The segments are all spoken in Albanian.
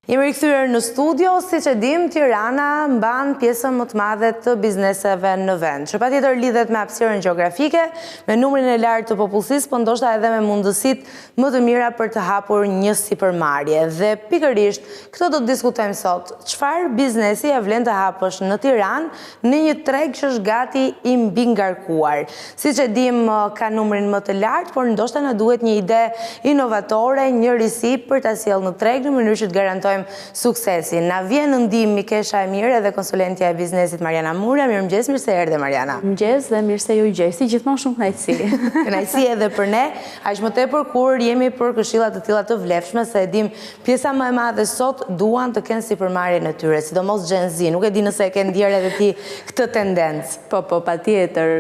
Jemi rikthyer në studio, siç e dim, Tirana mban pjesën më të madhe të bizneseve në vend, që patjetër lidhet me hapësirën gjeografike, me numrin e lartë të popullsisë, por ndoshta edhe me mundësitë më të mira për të hapur një sipërmarrje. Dhe pikërisht këtë do të diskutojmë sot. Çfarë biznesi e vlen të hapësh në Tiranë në një treg që është gati i mbingarkuar? Siç e dim, ka numrin më të lartë, por ndoshta na duhet një ide inovatore, një risi për ta sjellë në treg në mënyrë që të garantojmë suksesin. Na vjen në ndihmë Mikesha e mirë dhe konsulentja e biznesit Mariana Mura. Mirëmëngjes, mirë se erdhe Mariana. Mirëmëngjes dhe mirë se ju gjesi, gjithmonë shumë kënaqësi. Kënaqësi edhe për ne, aq më tepër kur jemi për këshilla të tilla të vlefshme, se e dim pjesa më e madhe sot duan të kenë sipërmarrjen e tyre, sidomos Gen Z. Nuk e di nëse e ke ndjerë edhe ti këtë tendencë. Po, patjetër.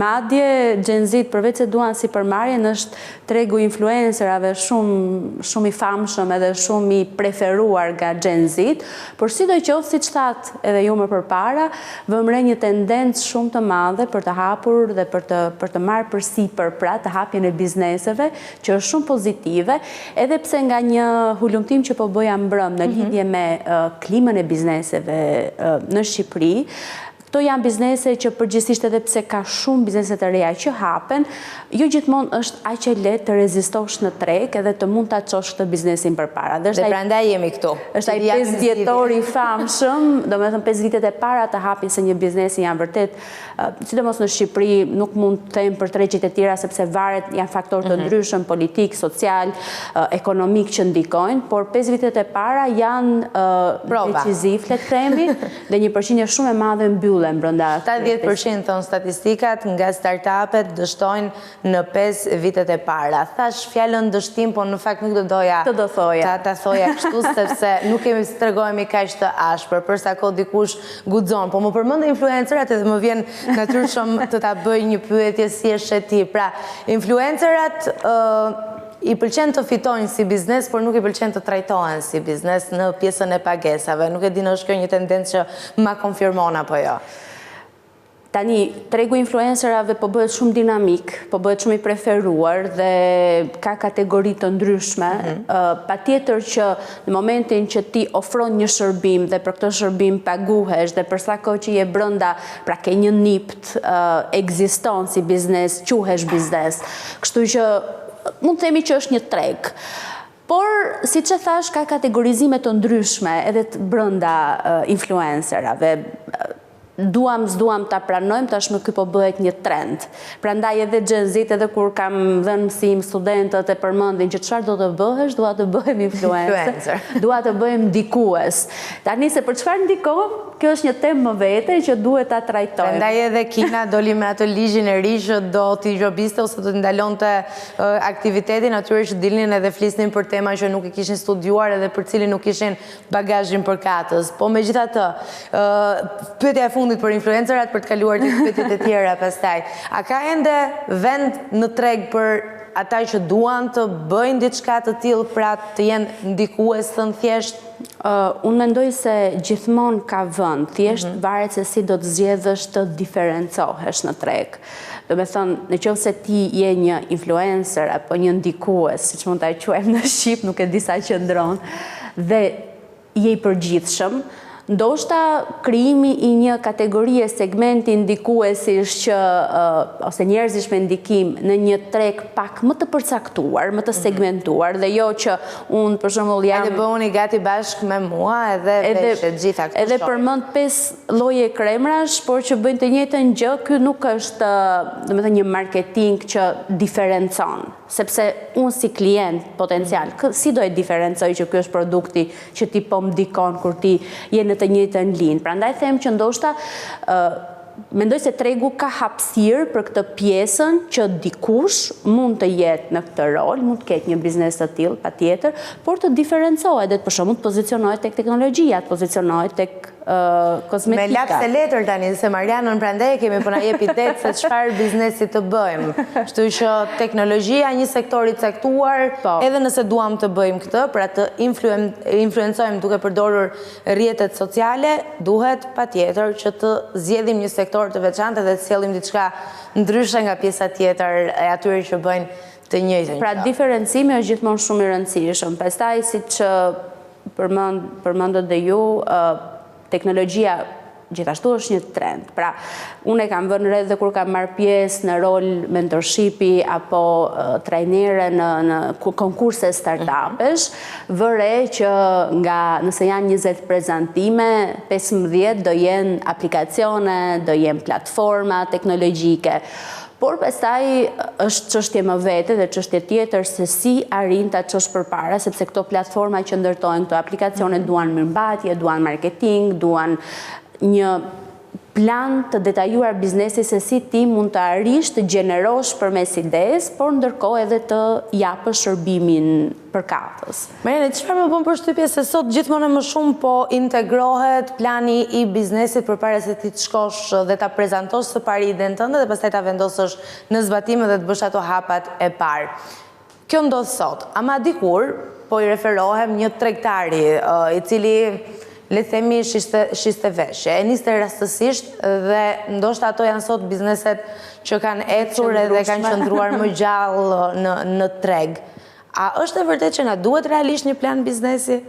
Madje Gen Z përveç se duan sipërmarrjen, është tregu influencerave shumë i famshëm edhe shumë i preferuar nga Gen Z, por sidoqoftë, siç thatë edhe ju më përpara, vëmë re një tendencë shumë të madhe për të hapur dhe për të marrë përsipër pra të hapjen e bizneseve, që është shumë pozitive, edhe pse nga një hulumtim që po bëja mbrëm në lidhje me klimën e bizneseve në Shqipëri. Këto janë biznese që përgjithsisht edhe pse ka shumë biznese të reja që hapen, jo gjithmonë është aq e lehtë të rezistosh në treg edhe të mund ta çosh këtë biznesin përpara. Dhe prandaj jemi këtu. Është ai 5 vjetor i famshëm, domethënë 5 vitet e para të hapin se një biznesi janë vërtet, sidomos në Shqipëri, nuk mund të them për tregjet e tjera sepse varet, janë faktorë të ndryshëm, politik, social, ekonomik që ndikojnë, por 5 vitet e para janë decisiv, le të themi, dhe një përqindje shumë e madhe mbyll. 80% thonë statistikat nga startupet dështojnë në 5 vitet e para. Thash fjalën dështim, por në fakt nuk do doja të thoja kështu, sepse nuk kemi të tregojmë kaq të ashpër, përsa kohë dikush guxon. Po më përmend influencerat edhe më vjen natyrshëm të ta bëj një pyetje si e shet ti. Pra, influencerat i pëlqen të fitojnë si biznes, por nuk i pëlqen të trajtohen si biznes në pjesën e pagesave. Nuk e di nëse është kjo një tendencë që ma konfirmon apo jo. Tani, tregu influencerave po bëhet shumë dinamik, po bëhet shumë i preferuar dhe ka kategori të ndryshme. Patjetër që në momentin që ti ofron një shërbim dhe për këtë shërbim paguhesh dhe për sa kohë që je brenda, pra ke një nipt, ekziston si biznes, quhesh biznes. Kështu që mund të themi që është një treg. Por, si që thash, ka kategorizime të ndryshme edhe të brenda influencerave. S'duam ta pranojmë, tashmë ky po bëhet një trend. Prandaj edhe Gen Z, edhe kur kam dhënë mësim studentët e përmendin që çfarë do të bëhesh, dua të bëhem influencer. Dua të bëhem ndikues. Tani se për çfarë ndikohem, kjo është një temë më vete që duhet ta trajtojmë. Prandaj edhe Kina doli me atë ligjin e ri që do t'i gjobiste ose do t'i ndalonte aktivitetin atyre që dilnin edhe flisnin për tema që nuk e kishin studiuar edhe për cilin nuk kishin bagazhin përkatës. Po megjithatë, pyetja e fundit për influencerat për të kaluar të pyetjet e tjera pastaj. A ka ende vend në treg për ata që duan të bëjnë diçka të tillë, pra të jenë ndikues të thjesht? Unë mendoj se gjithmonë ka vend, thjesht varet se si do të zgjedhësh të diferencohesh në treg. Do me thënë, në qoftë se ti je një influencer apo një ndikues, siç mund ta quajmë në Shqip, nuk e di sa qëndron, dhe je i përgjithshëm, ndoshta krijimi i një kategorie segmenti ndikuesish ose njerëzish me ndikim në një treg pak më të përcaktuar, më të segmentuar, dhe jo që unë për shembull jam edhe bëhuni gati bashkë me mua edhe të gjitha këto. Edhe përmend 5 lloje kremrash, por që bëjnë të njëjtën gjë, ky nuk është, domethënë, një marketing që diferencon, sepse unë si klient potencial, si do e diferencoj që ky është produkti që ti po më ndikon kur ti je në të njëjtën linjë. Prandaj them që ndoshta mendoj se tregu ka hapësirë për këtë pjesën që dikush mund të jetë në këtë rol, mund të ketë një biznes të tillë, patjetër, por të diferencohet, dhe për shembull të pozicionohet tek teknologjia, të pozicionohet tek kozmetika. Me laps e letër tani, se Marianën prandaj kemi po na jep ide se çfarë biznesi të bëjmë. Kështu që teknologjia një sektor i caktuar, edhe nëse duam të bëjmë këtë, pra të influencojmë duke përdorur rrjetet sociale, duhet patjetër që të zgjedhim një sektor të veçantë dhe të sjellim diçka ndryshe nga pjesa tjetër e atyre që bëjnë të njëjtën. Pra diferencimi është gjithmonë shumë i rëndësishëm. Pastaj siç përmendët dhe ju, teknologjia gjithashtu është një trend. Pra, unë e kam vënë re dhe kur kam marrë pjesë në rol mentorshipi apo trajnere në konkurse startupesh, vëre që nëse janë 20 prezantime, 15 do jenë aplikacione, do jenë platforma teknologjike. Por pastaj është çështje më vete dhe çështje tjetër se si arrin ta çosh përpara, sepse këto platforma që ndërtojnë këto aplikacione duan mirëmbajtje, duan marketing, duan një plan të detajuar biznesi se si ti mund të arrish të gjenerosh përmes ides, por ndërkohë edhe të japësh shërbimin përkatës. Mariane, çfarë më bën përshtypje se sot gjithmonë më shumë po integrohet plani i biznesit përpara se ti të shkosh dhe ta prezantosh së pari iden tënde dhe pastaj ta vendosësh në zbatim dhe të bësh ato hapat e parë. Kjo ndodh sot, ama dikur po i referohem një tregtari i cili le të themi shiste veshje, e niste rastësisht dhe ndoshta ato janë sot bizneset që kanë ecur dhe kanë qëndruar më gjallë në treg. A është e vërtet që na duhet realisht një plan biznesi?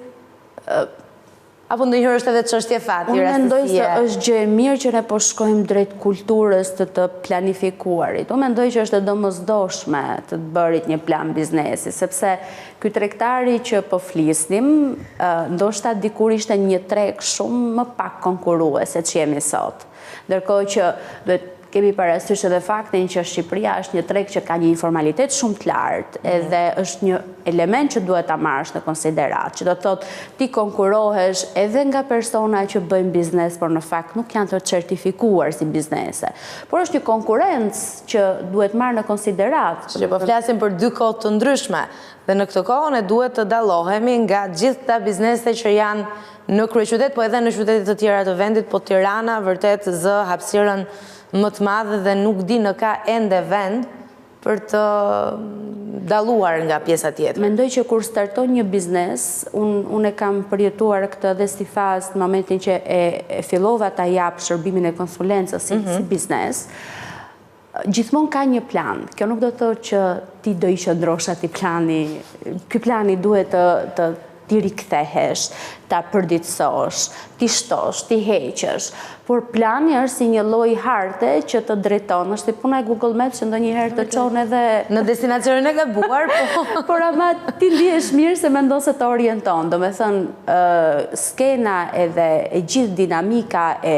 Apo ndonjëherë është edhe çështje fati, rastësie? Unë mendoj se është gjë e mirë që ne po shkojmë drejt kulturës të planifikuarit. Unë mendoj që është e domosdoshme të bërit një plan biznesi, sepse ky tregtari që po flisnim, ndoshta dikur ishte një treg shumë më pak konkurrues se ç'jemi sot. Ndërkohë që duhet kemi parasysh edhe faktin që Shqipëria është një treg që ka një informalitet shumë të lartë, edhe është një element që duhet ta marrësh në konsiderat, që do të thotë ti konkurohesh edhe nga persona që bëjnë biznes, por në fakt nuk janë të certifikuar si biznese. Por është një konkurrencë që duhet marrë në konsiderat. Që po flasim për dy kohë të ndryshme, dhe në këtë kohë ne duhet të dallohemi nga gjithë ta biznese që janë në kryeqytet, po edhe në qytetet të tjera të vendit, po Tirana vërtet zë hapësirën më të madhe dhe nuk di në ka ende vend për të dalluar nga pjesa tjetër. Mendoj që kur starton një biznes, unë e kam përjetuar këtë dhe si fazë në momentin që e fillova ta jap shërbimin e konsulencës si biznes, gjithmonë ka një plan. Kjo nuk do të thotë që ti do i qëndrosh atij plani. Ky plani duhet të ti rikthehesh, ta përditësosh, ti shtosh, ti heqësh. Por plani është si një lloj harte që të drejton, është si puna e Google Maps që ndonjëherë të çon edhe në destinacionin e gabuar, por ama ti ndihesh mirë se mendon se të orienton. Domethënë, skena edhe e gjithë dinamika e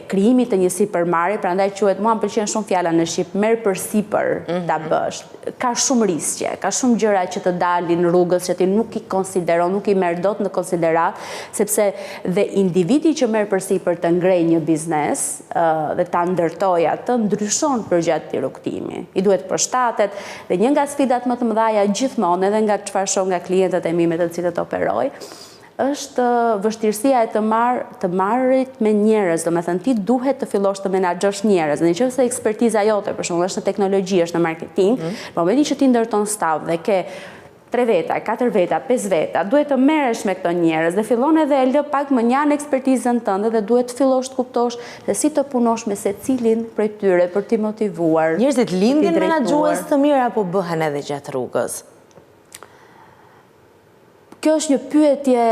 krijimit të një sipërmarrje, prandaj quhet, mua më pëlqen shumë fjala në shqip, merr përsipër ta bësh. Ka shumë riskje, ka shumë gjëra që të dalin rrugës që ti nuk i konsideron, nuk i merr dot në konsiderat, sepse dhe individi që merr përsipër të ngrej një biznes dhe ta ndërtoj atë, ndryshon përgjatë këtij rrugtimi. I duhet përshtatet dhe një nga sfidat më të mëdha gjithmonë, edhe nga çfarë shoh nga klientët e mi me të cilët operoj, është vështirësia e të marrit me njerëz, domethënë ti duhet të fillosh të menaxhosh njerëz. Nëse ekspertiza jote për shembull është në teknologji, është në marketing, në momentin që ti ndërton staf dhe ke 3 veta, 4 veta, 5 veta, duhet të merresh me këto njerëz dhe fillon edhe e lë pak më njanë ekspertizën tënde dhe duhet të fillosh të kuptosh se si të punosh me secilin prej tyre për t'i motivuar. Njerëzit lindin menaxhues të mirë apo bëhen edhe gjatë rrugës? Kjo është një pyetje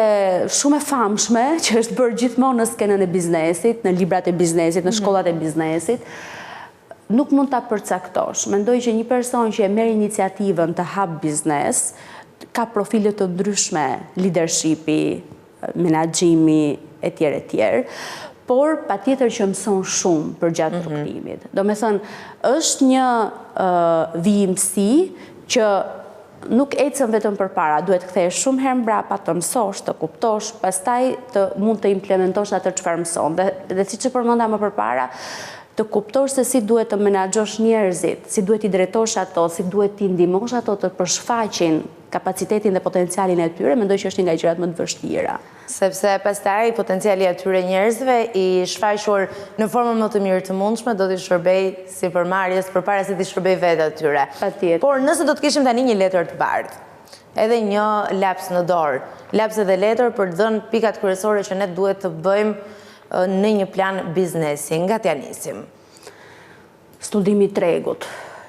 shumë e famshme që është bërë gjithmonë në skenën e biznesit, në librat e biznesit, në shkollat e biznesit. Nuk mund ta përcaktosh. Mendoj që një person që e merr iniciativën të hap biznes ka profile të ndryshme, leadershipi, menaxhimi etj. Por patjetër që mëson shumë përgjatë rrugtimit. Domethënë, është një vijimësi që nuk ecën vetëm përpara, duhet kthehesh shumë herë mbrapa, të mësosh, të kuptosh, pastaj mund të implementosh atë çfarë mëson. Dhe siç e përmenda më përpara, të kuptosh se si duhet të menaxhosh njerëzit, si duhet i drejtosh ato, si duhet t'i ndihmosh ato të përshfaqin kapacitetin dhe potencialin e tyre, mendoj që është një nga gjërat më të vështira. Sepse pastaj potenciali i atyre njerëzve i shfaqur në formën më të mirë të mundshme do t'i shërbej sipërmarrjes përpara se t'i shërbej vetë atyre. Patjetër. Por nëse do të kishim tani një letër të bardhë, edhe një laps në dorë, laps edhe letër për të dhënë pikat kryesore që ne duhet të bëjmë në një plan biznesi, nga t'ja nisim? Studimi i tregut.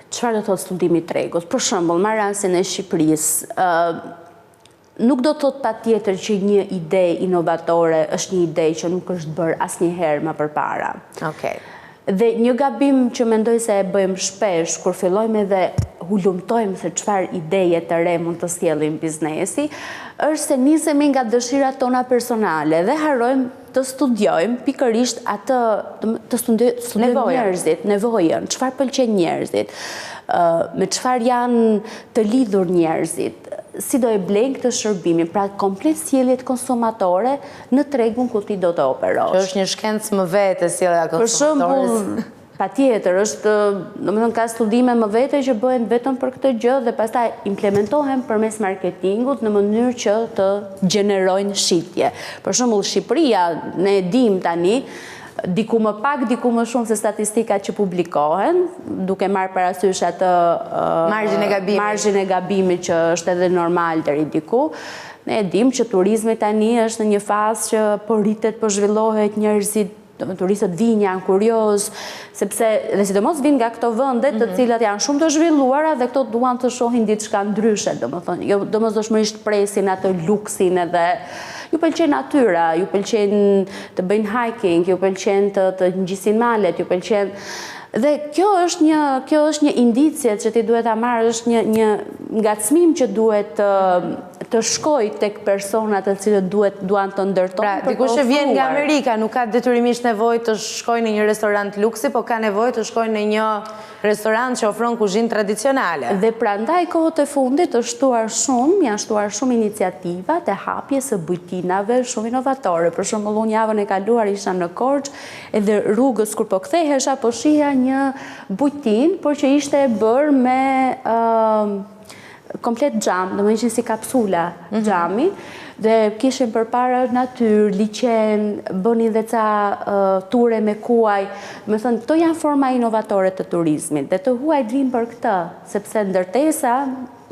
Çfarë do thotë studimi i tregut? Për shembull, marr rastin e Shqipërisë. nuk do të thot pa tjetër që një ide inovatore është një ide që nuk është bërë asnjëherë më përpara. Okej. Dhe një gabim që mendoj se e bëjmë shpesh kur fillojmë edhe hulumtojmë se çfarë ideje të re mund të sjellim biznesi, është se nisemi nga dëshirat tona personale dhe harrojmë të studiojmë pikërisht atë të studiojmë njerëzit, nevojën, çfarë pëlqen njerëzit, me çfarë janë të lidhur njerëzit, si do e blejnë këtë shërbimin, pra komplet sjelljet konsumatore në tregun ku ti do të operosh. Që është një shkencë më vete sjellja konsumatores. Për shembull, patjetër, është, domethënë ka studime më vete që bëhen vetëm për këtë gjë dhe pastaj implementohen përmes marketingut në mënyrë që të gjenerojnë shitje. Për shembull, Shqipëria, ne e dim tani, diku më pak, diku më shumë se statistikat që publikohen, duke marrë parasysh atë margjin e gabimit që është edhe normal deri diku. Ne e dim që turizmi tani është në një fazë që po rritet, po zhvillohet, njerëzit, turistët vinë, janë kurioz, sepse dhe sidomos vinë nga këto vende të cilat janë shumë të zhvilluara dhe këto duan të shohin diçka ndryshe, domethënë, jo domosdoshmërisht presin atë luksin edhe ju pëlqen natyra, ju pëlqen të bëjnë hiking, ju pëlqen të ngjisin malet, ju pëlqen. Dhe kjo është një indicje që ti duhet ta marrë, është një ngacmim që duhet të shkoj tek personat të cilët duan të ndërtojnë. Pra, dikush që vjen nga Amerika nuk ka detyrimisht nevojë të shkojë në një restorant luksi, po ka nevojë të shkojë në një restorant që ofron kuzhinë tradicionale. Dhe prandaj kohët e fundit janë shtuar shumë iniciativa të hapjes së bujtinave shumë inovatore. Për shembull, unë javën e kaluar isha në Korçë, edhe rrugës kur po kthehesha po shihja një bujtinë, por që ishte e bërë me komplet xham, domethënë ishin si kapsula xhami, dhe kishin përpara natyrë, liqen, bënin dhe ca ture me kuaj. Domethënë, këto janë forma inovatore të turizmit dhe të huajt vinë për këtë, sepse ndërtesa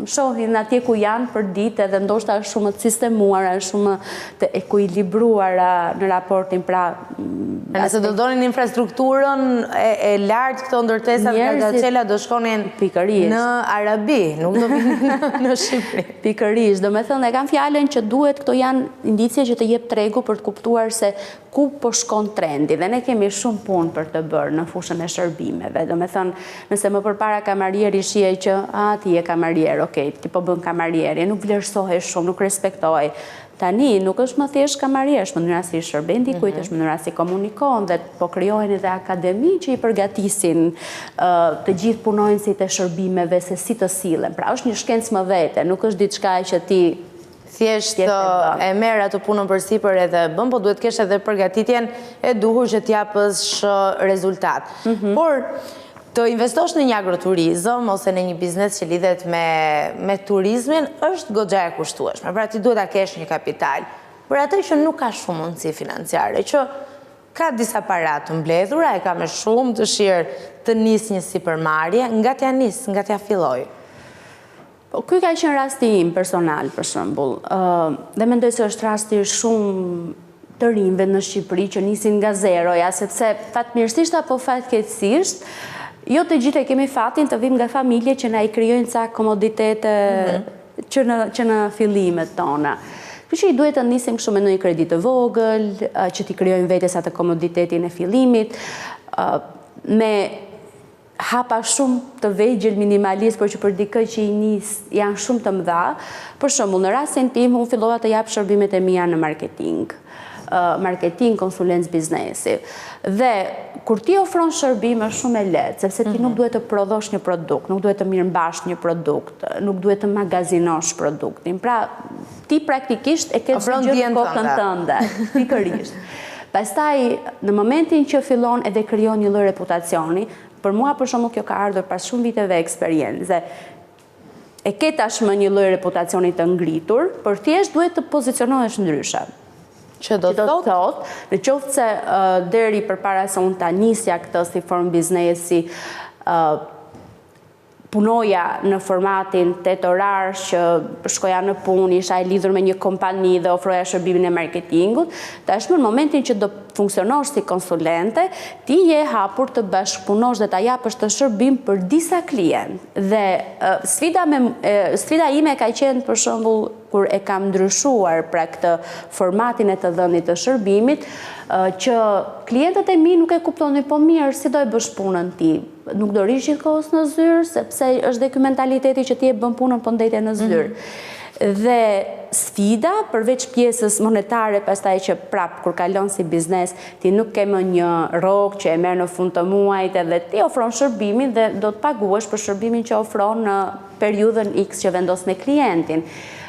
shohin atje ku janë për ditë edhe ndoshta shumë të sistemuara, shumë të ekuilibruara në raportin pra. Nëse do donin infrastrukturën e lartë këto ndërtesa nga cila do shkonin në Arabi, nuk do vinë në Shqipëri. Pikërisht, domethënë e kam fjalën që duhet, këto janë indicie që të jep tregu për të kuptuar se ku po shkon trendi dhe ne kemi shumë punë për të bërë në fushën e shërbimeve. Domethënë, nëse më përpara kamarieri shihej që ti je kamarier, okej, ti po bën kamarieri, nuk vlerësohej shumë, nuk respektohej. Tani nuk është më thjesht kamarier, është mënyra si shërben dikujt, është mënyra si komunikon dhe po krijohen edhe akademi që i përgatisin të gjithë punonjësit e shërbimeve se si të sillen. Pra është një shkencë më vete, nuk është diçka që ti thjesht e merr atë punën përsipër edhe bën, po duhet kesh edhe përgatitjen e duhur që t'japësh rezultat. Por të investosh në një agroturizëm ose në një biznes që lidhet me turizmin është goxha e kushtueshme. Pra ti duhet ta kesh një kapital. Por atë që nuk ka shumë mundësi financiare, që ka disa para të mbledhura, e ka me shumë dëshirë të nisë një sipërmarrje, nga t'ja nisë, nga t'ja filloj. Ky ka qenë rasti im personal, për shembull. Dhe mendoj se është rasti shumë të rinjve në Shqipëri që nisin nga zeroja, sepse fatmirësisht apo fatkeqësisht, jo të gjithë e kemi fatin të vim nga familje që na i krijojnë ca komoditete që në fillimet tona. Kështu që i duhet të nisim kështu me një kredi të vogël, që t'i krijojnë vetes atë komoditetin e fillimit, me hapa shumë të vegjël minimalist, por që për dikë që i nis janë shumë të mëdha. Për shembull, në rastin tim unë fillova të jap shërbimet e mia në marketing, konsulencë biznesi. Dhe kur ti ofron shërbim është shumë e lehtë, sepse ti nuk duhet të prodhosh një produkt, nuk duhet të mirëmbash një produkt, nuk duhet të magazinosh produktin. Pra, ti praktikisht e ke gjithë kokën tënde, pikërisht. Pastaj, në momentin që fillon edhe krijon një lloj reputacioni, për mua për shembull kjo ka ardhur pas shumë viteve eksperiencë. E ke tashmë një lloj reputacioni të ngritur, por thjesht duhet të pozicionohesh ndryshe. Që do të thotë, në qoftë se deri përpara se unë ta nisja këtë si formë biznesi, punoja në formatin 8 orar që shkoja në punë, isha e lidhur me një kompani dhe ofroja shërbimin e marketingut, tashmë në momentin që do funksionosh si konsulente, ti je hapur të bashkëpunosh dhe ta japësh të shërbim për disa klient. Dhe sfida ime ka qenë për shembull kur e kam ndryshuar pra këtë formatin e të dhënit të shërbimit, që klientët e mi nuk e kuptonin po mirë si do e bësh punën ti. Nuk do rish gjithkohës në zyrë, sepse është dhe ky mentaliteti që ti e bën punën po ndejte në zyrë. Dhe sfida, përveç pjesës monetare, pastaj që prap, kur kalon si biznes, ti nuk ke më një rrogë që e merr në fund të muajit dhe ti ofron shërbimin dhe do të paguash për shërbimin që ofron në periudhën X që vendos me klientin.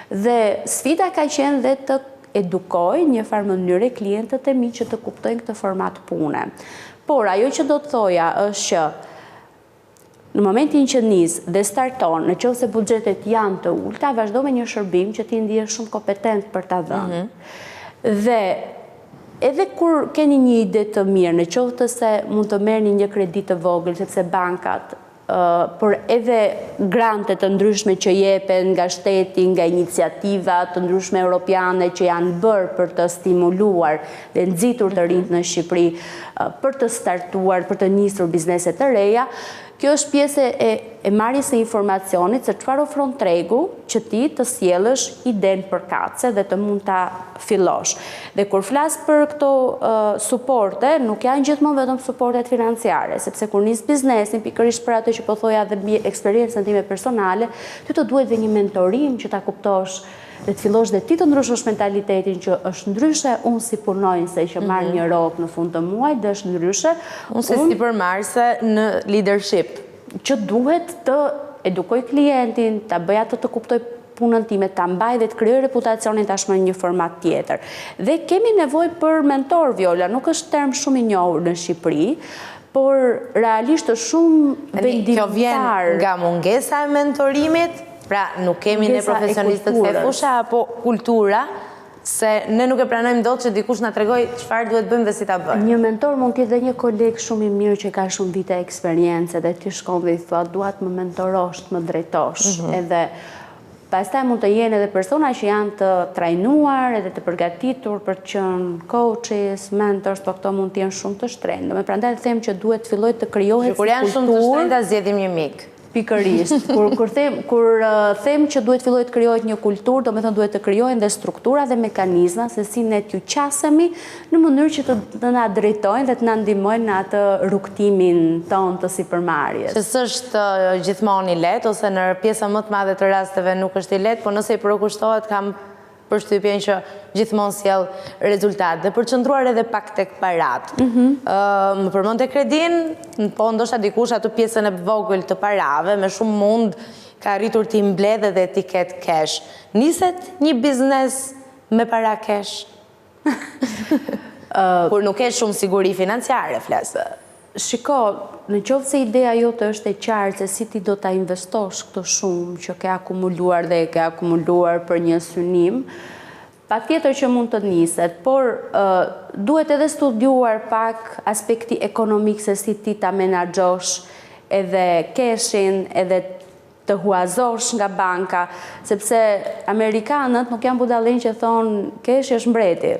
Dhe sfida ka qenë dhe të edukoj një farë mënyre klientët e mi që të kuptojnë këtë format pune. Por, ajo që do të thoja është që në momentin që nis dhe starton, në qoftë se buxhetet janë të ulta, vazhdo me një shërbim që ti ndihesh shumë kompetent për ta dhënë. Dhe edhe kur keni një ide të mirë, në qoftë se mund të merrni një kredi të vogël, sepse bankat por edhe grante të ndryshme që jepen nga shteti, nga iniciativa të ndryshme europiane që janë bërë për të stimuluar dhe nxitur të rinjt në Shqipëri për të startuar, për të nisur bizneset të reja. Kjo është pjesë e marrjes së informacionit se çfarë ofron tregu që ti të sjellësh idenë përkatëse dhe të mund ta fillosh. Dhe kur flas për këto suporte, nuk janë gjithmonë vetëm suportet financiare, sepse kur nis biznesin, pikërisht për atë që po thoja dhe mbi eksperiencën time personale, ty të duhet dhe një mentorim që ta kuptosh dhe të fillosh dhe ti të ndryshosh mentalitetin që është ndryshe unë si punonjëse që marr një rrogë në fund të muajit dhe është ndryshe unë si sipërmarrëse në leadership që duhet të edukoj klientin, ta bëj atë të kuptoj punën time, ta mbaj dhe të krijoj reputacionin tashmë në një format tjetër. Dhe kemi nevojë për mentor, Viola, nuk është term shumë i njohur në Shqipëri, por realisht është shumë vendimtar. Kjo vjen nga mungesa e mentorimit. Pra, nuk kemi ne profesionistët të fusha apo kultura, se ne nuk e pranojmë dot që dikush na tregoj çfarë duhet bëjmë dhe si ta bëjmë. Një mentor mund të jetë dhe një koleg shumë i mirë që ka shumë vite eksperiencë dhe ti shkon dhe i thua, dua të më mentorosh, të më drejtosh. Edhe pastaj mund të jenë edhe persona që janë të trajnuar edhe të përgatitur për të qenë coaches, mentors, por këto mund të jenë shumë të shtrenjtë. Prandaj them që duhet filloj të krijohet kulturë. Kur janë shumë të shtrenjta, zgjedhim një mik. Pikërisht. Kur them që duhet filloj të krijohet një kulturë, do me thënë duhet të krijohen dhe struktura dhe mekanizma se si ne t'ju qasemi në mënyrë që të na drejtojnë dhe të na ndihmojnë në atë rrugtimin ton të sipërmarrjes. Që s'është gjithmonë i lehtë ose në pjesën më të madhe të rasteve nuk është i lehtë, por nëse i përkushtohet kam përshtypjen që gjithmonë sjell rezultat dhe përqendruar edhe pak tek parat. Më përmend kredin, po ndoshta dikush atë pjesën e vogël të parave me shumë mund ka arritur të mbledhë dhe ti ketë cash. Niset një biznes me para cash? Kur nuk ke shumë siguri financiare, flasë. Shiko, në qoftë se ideja jote është e qartë se si ti do ta investosh këtë shumë që ke akumuluar dhe ke akumuluar për një synim, patjetër që mund të niset, por duhet edhe studiuar pak aspekti ekonomik se si ti ta menaxhosh edhe cashin, edhe të huazosh nga banka, sepse amerikanët nuk janë budallënj që thonë cash është mbreti.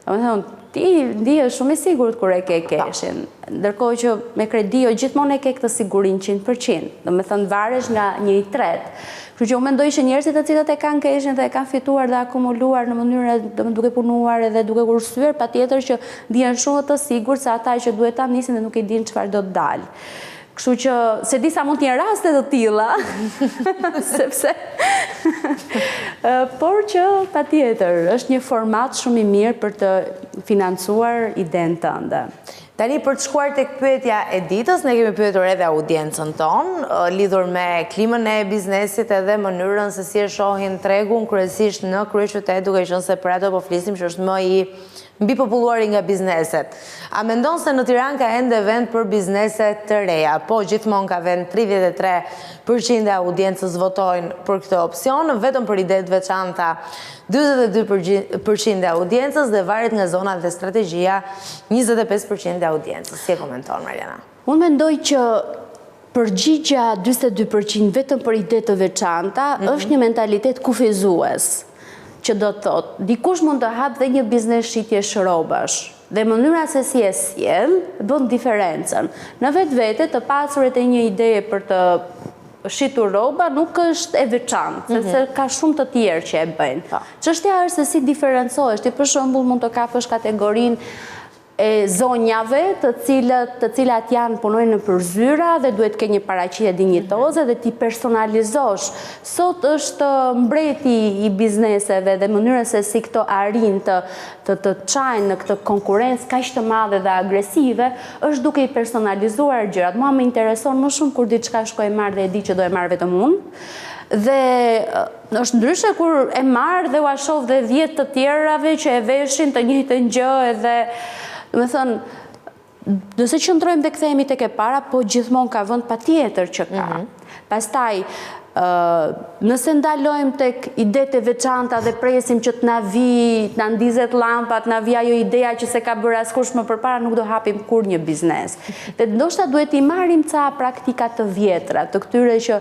Domethënë ti ndihesh shumë i sigurt kur e ke cashin. Ndërkohë që me kredi jo gjithmonë e ke këtë sigurinë 100%. Domethënë varesh nga një i tretë. Kështu që unë mendoj që njerëzit të cilët e kanë cashin dhe e kanë fituar dhe akumuluar në mënyrë duke punuar edhe duke kursyer, patjetër që ndihen shumë të sigurt se ata që duhet ta nisin dhe nuk e dinë çfarë do të dalë. Kështu që se disa mund të jenë raste të tilla, sepse por që patjetër është një format shumë i mirë për të financuar idenë tënde. Tani për të shkuar tek pyetja e ditës, ne kemi pyetur edhe audiencën tonë, lidhur me klimën e biznesit edhe mënyrën se si e shohin tregun kryesisht në kryeqytet, duke qenë se për ato po flisim që është më i mbipopulluari nga bizneset. A mendon se në Tiranë ka ende vend për bizneset të reja? Po, gjithmonë ka vend, 33% e audiencës votojnë për këtë opcion, vetëm për ide të veçanta 22% e audiencës dhe varet nga zona dhe strategjia 25% e audiencës. Si e komenton, Mariana? Unë mendoj që përgjigja 42% vetëm për ide të veçanta është një mentalitet kufizues, që do të thotë, dikush mund të hap dhe një biznes shitje shrobash, dhe mënyra se si e sjell bën diferencën. Në vetvete të pasurit e një ideje për të shitur rroba nuk është e veçantë, sepse ka shumë të tjerë që e bëjnë. Çështja është se si diferencohesh. Ti për shembull mund të kapësh kategorinë e zonjave të cilat punojnë në përzyra dhe duhet ke një paraqitje dinjitoze dhe ti personalizosh. Sot është mbreti i bizneseve dhe mënyra se si këto arrin të çajnë në këtë konkurrencë kaq të madhe dhe agresive, është duke i personalizuar gjërat. Mua më intereson më shumë kur diçka shkoj marr dhe e di që do e marr vetëm unë. Dhe është ndryshe kur e marr dhe ua shoh dhe 10 të tjerave që e veshin të njëjtën gjë edhe do të thënë, nëse qëndrojmë dhe kthehemi tek e para, po gjithmonë ka vend patjetër që ka. Pastaj, nëse ndalojmë tek idetë e veçanta dhe presim që të na ndizet llampa, të na vi ajo ideja që se ka bërë askush më përpara, nuk do hapim kur një biznes. Dhe ndoshta duhet i marrim ca praktika të vjetra, të këtyre që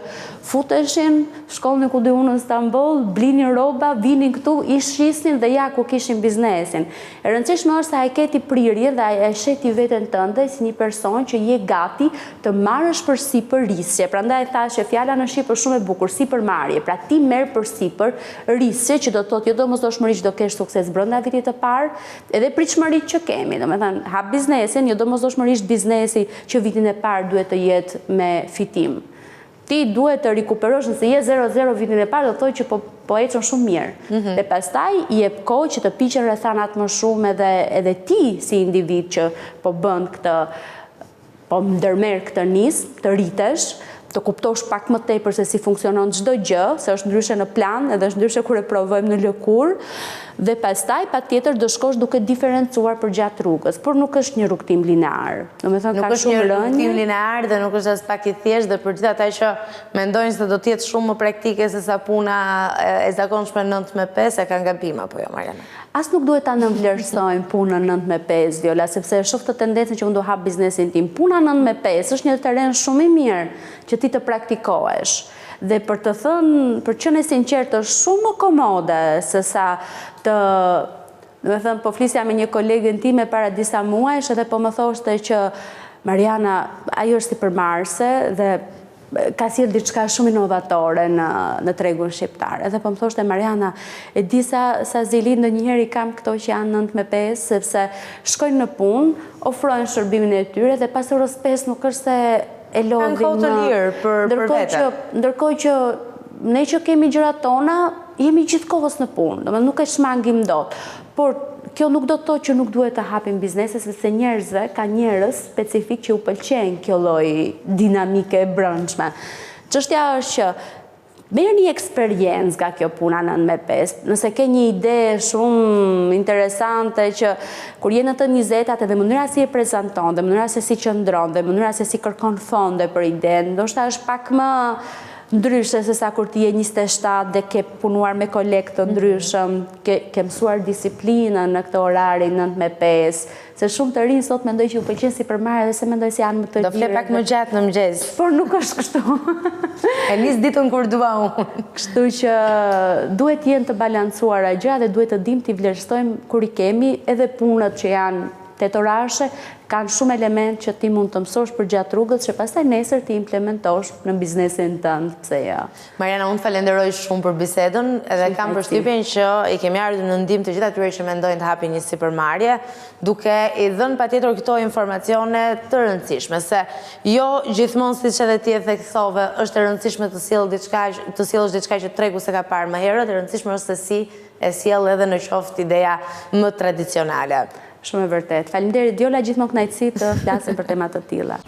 futeshin, shkollën ku unë në Stamboll, blinin rroba, vinin këtu, i shisnin dhe ja ku kishin biznesin. E rëndësishme është sa e keti prirje dhe e sheti veten tënde si një person që je gati të marrësh përsipër risje. Prandaj thashë fjala në shqip është shumë e bukur, sipërmarrje. Pra ti merr përsipër risje, që do të thotë jo domosdoshmërisht do kesh sukses brenda vitit të parë, edhe pritshmëritë që kemi. Domethënë, hap biznesin, jo domosdoshmërisht biznesi që vitin e parë duhet të jetë me fitim. Ti duhet të rikuperosh, nëse je 0-0 vitin e parë, do të thotë që po ecën shumë mirë. Dhe pastaj i jep kohë që të piqen rrethanat më shumë edhe ti si individ që po bën këtë, po ndërmerr këtë nismë, të rritesh, të kuptosh pak më tepër se si funksionon çdo gjë, se është ndryshe në plan, edhe është ndryshe kur e provojmë në lëkurë, dhe pastaj patjetër do shkosh duke diferencuar përgjatë rrugës, por nuk është një rrugtim linear. Domethënë ka shumë rënje. Nuk është një rrugtim linear dhe nuk është as pak i thjeshtë dhe për gjithë ata që mendojnë se do të jetë shumë më praktike se sa puna e zakonshme 9-5, e kanë gabim apo jo, Mariana? As nuk duhet ta nënvlerësojmë punën 9-5, Viola, sepse shoh të tendencën që unë do hap biznesin tim. Puna 9-5 është një terren shumë i mirë që ti të praktikohesh. Dhe për të thënë, për qenë e sinqertë, është shumë më komode se sa të, do të thënë, po flisja me një kolegën time para disa muajsh edhe po më thoshte që Mariana, ajo është sipërmarrëse dhe ka sjell diçka shumë inovatore në tregun shqiptar. Edhe po më thoshte Mariana, e di sa zili ndonjëherë kam këto që janë 9-5, sepse shkojnë në punë, ofrojnë shërbimin e tyre dhe pas orës 5 nuk është se e lodhin. Kanë kohë të lirë për vete. Ndërkohë që ne që kemi gjërat tona, jemi gjithë kohës në punë, domethënë nuk e shmangim dot. Por kjo nuk do të thotë që nuk duhet të hapim biznese, sepse njerëzve, ka njerëz specifik që u pëlqejnë kjo lloj dinamike e brendshme. Çështja është që merrni eksperiencë nga kjo puna 9-5. Nëse ke një ide shumë interesante që kur je në të 20-tat edhe mënyra si e prezanton, dhe mënyra se si qëndron, dhe mënyra se si kërkon fonde për idenë, ndoshta është pak më ndryshe se sa kur ti je 27 dhe ke punuar me kolegë të ndryshëm, ke mësuar disiplinën në këtë orarin 9-5, se shumë të rinë sot mendoj që u pëlqen sipërmarrje dhe se mendoj se janë më të lirë. Do fle pak më gjatë në mëngjes. Por nuk është kështu. E nis ditën kur dua unë. Kështu që duhet jenë të balancuara gjërat dhe duhet të dimë t'i vlerësojmë kur i kemi edhe punët që janë tetorashe, kanë shumë element që ti mund të mësosh për gjatë rrugës që pastaj nesër ti implementosh në biznesin tënd, pse jo. Mariana, unë falenderoj shumë për bisedën edhe kam përshtypjen që i kemi ardhur në ndihmë të gjithë atyre që mendojnë të hapin një sipërmarrje, duke i dhënë patjetër këto informacione të rëndësishme, se jo gjithmonë siç edhe ti e theksove, është e rëndësishme të sjellësh diçka që tregu se ka parë më herët, e rëndësishme është se si e sjell edhe në qoftë ideja më tradicionale. Shumë e vërtet. Faleminderit Viola, gjithmonë kënaqësi të flasim për tema të tilla.